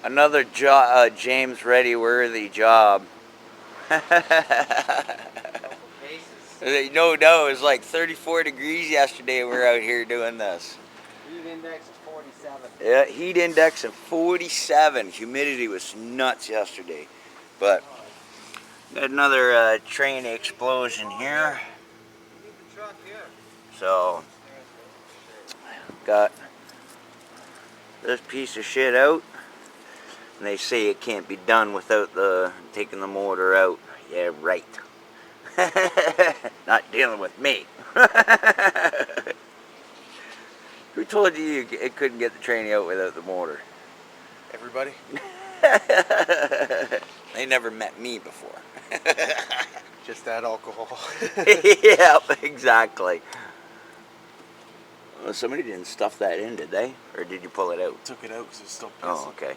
Another James Ready worthy job. No, it was like 34 degrees yesterday. We were out here doing this. Heat index is 47. Yeah, heat index of 47. Humidity was nuts yesterday. But got another train explosion here. So got this piece of shit out. And they say it can't be done without taking the motor out. Yeah, right. Not dealing with me. Who told you it couldn't get the train out without the motor? Everybody? They never met me before. Just that alcohol. Yeah, exactly. Well, somebody didn't stuff that in, did they? Or did you pull it out? Took it out because it's still pissy. Oh, okay.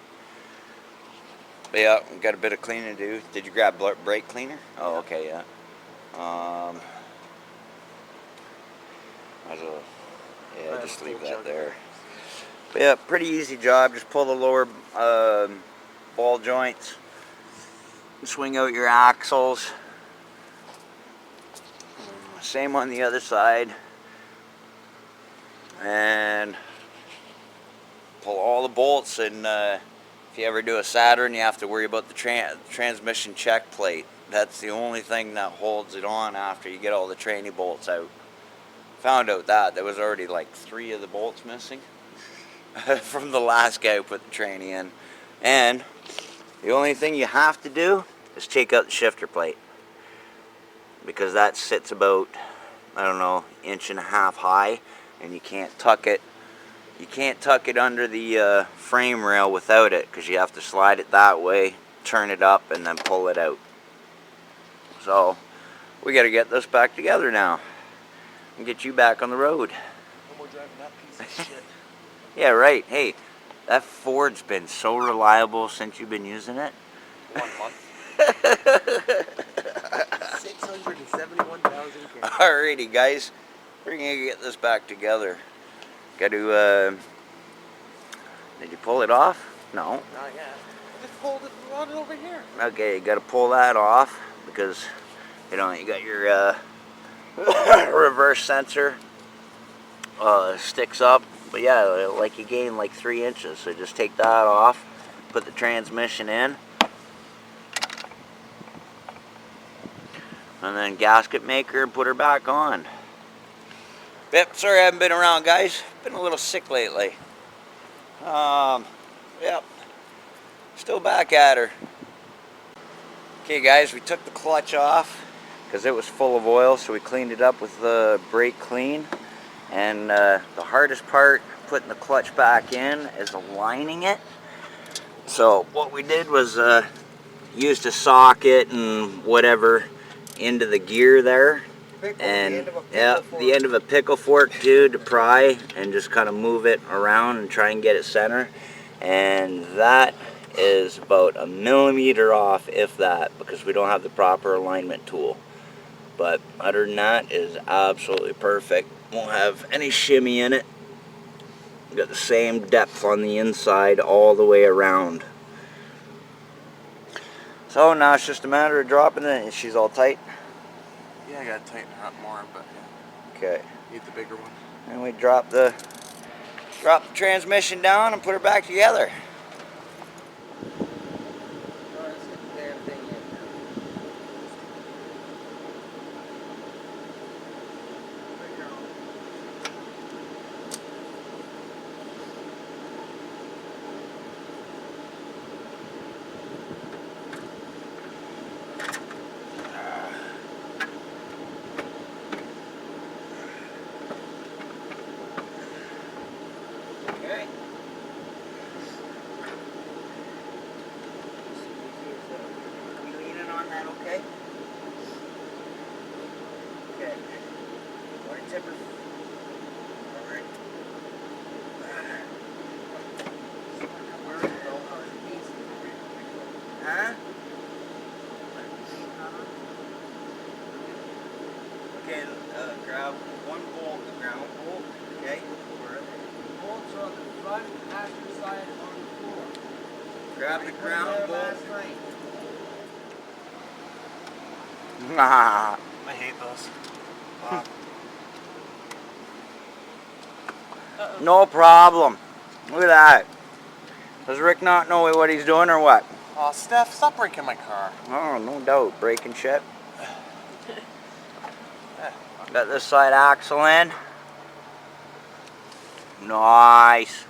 But yeah, we got a bit of cleaning to do. Did you grab brake cleaner? Oh, okay, yeah. Just leave that there. But yeah, pretty easy job. Just pull the lower ball joints, swing out your axles. Same on the other side, and pull all the bolts. And if you ever do a Saturn, you have to worry about the transmission check plate. That's the only thing that holds it on after you get all the tranny bolts out. Found out that there was already like 3 of the bolts missing from the last guy who put the tranny in. And the only thing you have to do is take out the shifter plate, because that sits about, I don't know, 1.5 inches high, and you can't tuck it. You can't tuck it under the frame rail without it, because you have to slide it that way, turn it up, and then pull it out. So we got to get this back together now and get you back on the road. No more driving that piece of shit. Yeah, right. Hey, that Ford's been so reliable since you've been using it. 1 month. 671,000 kilometers. Alrighty, guys. We're going to get this back together. Got to, did you pull it off? No. Not yet. Just hold it, run it over here. Okay, you got to pull that off, because, you know, you got your reverse sensor sticks up. But yeah, like you gain like 3 inches. So just take that off, put the transmission in, and then gasket maker and put her back on. Yep, sorry I haven't been around, guys. Been a little sick lately. Yep, still back at her. Okay, guys, we took the clutch off because it was full of oil, so we cleaned it up with the brake clean. And the hardest part putting the clutch back in is aligning it. So what we did was used a socket and whatever into the gear there, and the end of a pickle fork too, to pry and just kind of move it around and try and get it center. And that is about 1 millimeter off, if that, because we don't have the proper alignment tool. But other than that, it is absolutely perfect. Won't have any shimmy in it. Got the same depth on the inside all the way around. So now it's just a matter of dropping it. And she's all tight. Yeah, I gotta tighten her up more, but yeah. Okay. Need the bigger one. And we drop the transmission down and put her back together. Okay. You leaning on that, okay? Okay. Water tipper. All right. Huh? Okay, grab one bolt, the ground bolt, okay? Bolts are on the front passenger side on the floor. Grab the ground bolt. I hate those. No problem. Look at that. Does Rick not know what he's doing or what? Oh, Steph, stop breaking my car. Oh, no doubt. Breaking shit. Got this side axle in. Nice.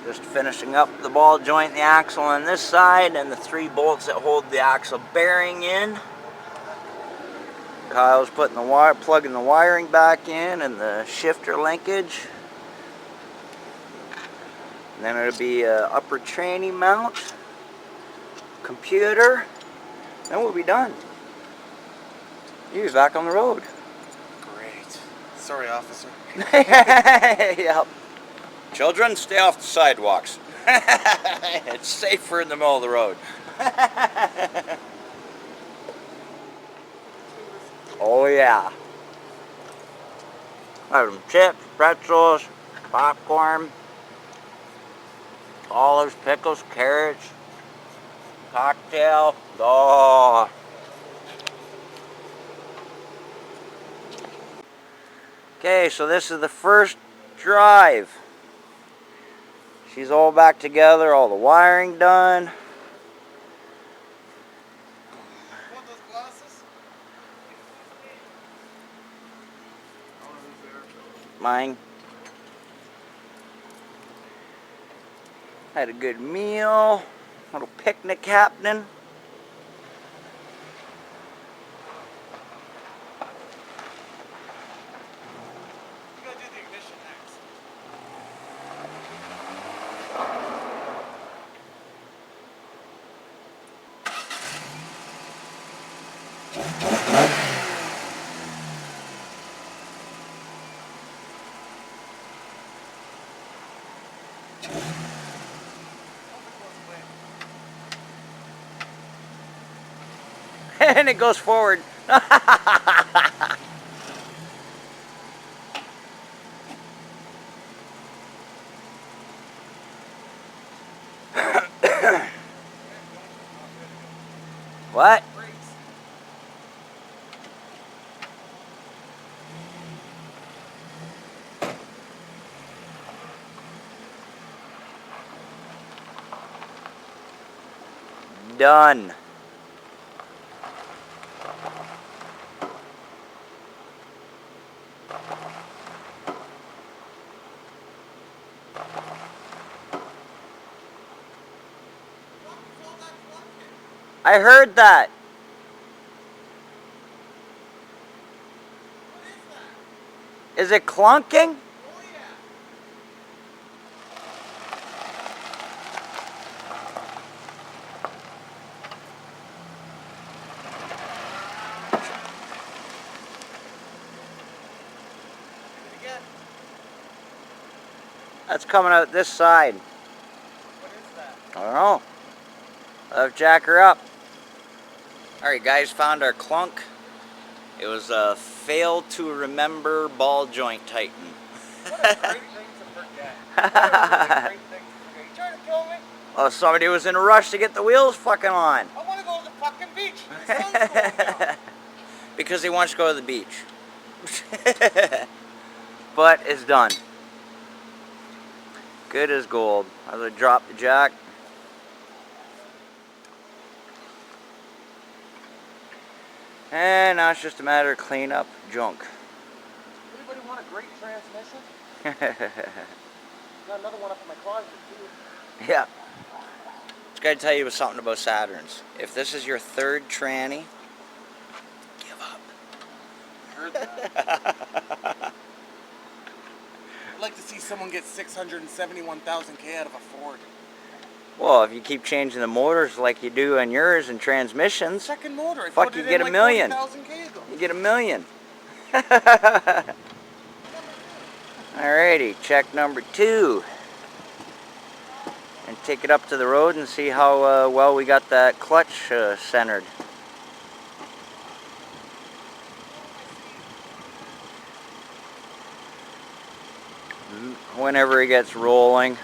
Just finishing up the ball joint, the axle on this side, and the 3 bolts that hold the axle bearing in. Kyle's putting the wire, plugging the wiring back in, and the shifter linkage. And then it'll be a upper tranny mount, computer, then we'll be done. You'll be back on the road. Great. Sorry, officer. Yep. Children, stay off the sidewalks. It's safer in the middle of the road. Oh yeah. Got some chips, pretzels, popcorn, olives, pickles, carrots, cocktail. Oh. Okay, so this is the first drive. She's all back together, all the wiring done. Want those glasses? Mine. Had a good meal, little picnic happening. You gotta do the ignition next. And it goes forward. What? Done. I heard that. Is it clunking? That's coming out this side. What is that? I don't know. Let's jack her up. Alright guys, found our clunk. It was a fail to remember ball joint tighten. What a great thing to forget. What a great thing to forget. You trying to kill me? Well, somebody was in a rush to get the wheels fucking on. I want to go to the fucking beach. The sun's going down. Because he wants to go to the beach. But it's done. Good as gold. I would drop the jack. And now it's just a matter of clean up junk. Anybody want a great transmission? Got another one up in my closet too. Yeah. Just gotta tell you something about Saturns. If this is your 3rd tranny, give up. I heard that. I'd like to see someone get 671,000 K out of a Ford. Well, if you keep changing the motors like you do on yours and transmissions, Second motor. I fuck, put you it get in a like million. 40,000 K ago. You get a million. Alrighty, check number 2. And take it up to the road and see how well we got that clutch centered. whenever he gets rolling.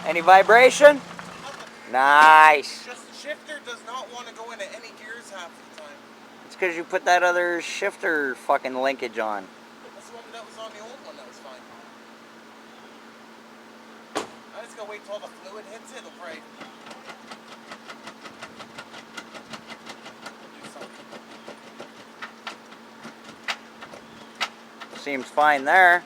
Any vibration? Nice. Just the shifter does not want to go into any gears half the time. It's because you put that other shifter fucking linkage on. That's the one that was on the old one that was fine. I just gotta wait till all the fluid hits it. It'll probably do something. Seems fine there.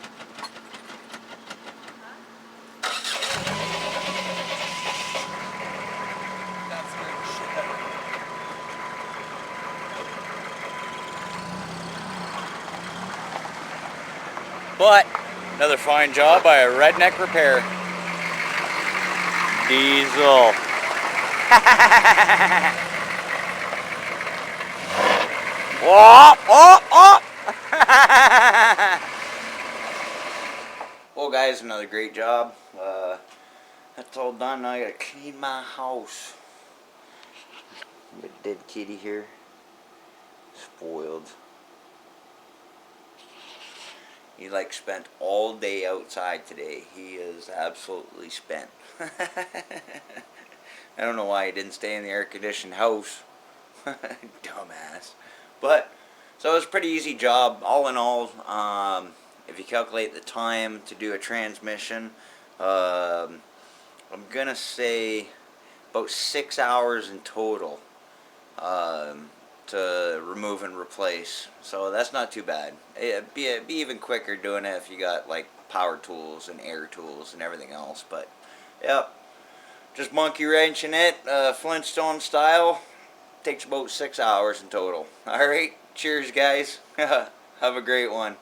That's weird shit. But another fine job by a redneck repair. Diesel. Oh, oh, oh! Well, guys, another great job. That's all done. Now I gotta clean my house. Got a dead kitty here. Spoiled. He like spent all day outside today. He is absolutely spent. I don't know why he didn't stay in the air-conditioned house. Dumbass. But, so it was a pretty easy job. All in all, if you calculate the time to do a transmission, I'm going to say about 6 hours in total to remove and replace. So that's not too bad. It'd be even quicker doing it if you got like power tools and air tools and everything else. But, yep. Just monkey wrenching it, Flintstone style. Takes about 6 hours in total. Alright, cheers guys. Have a great one.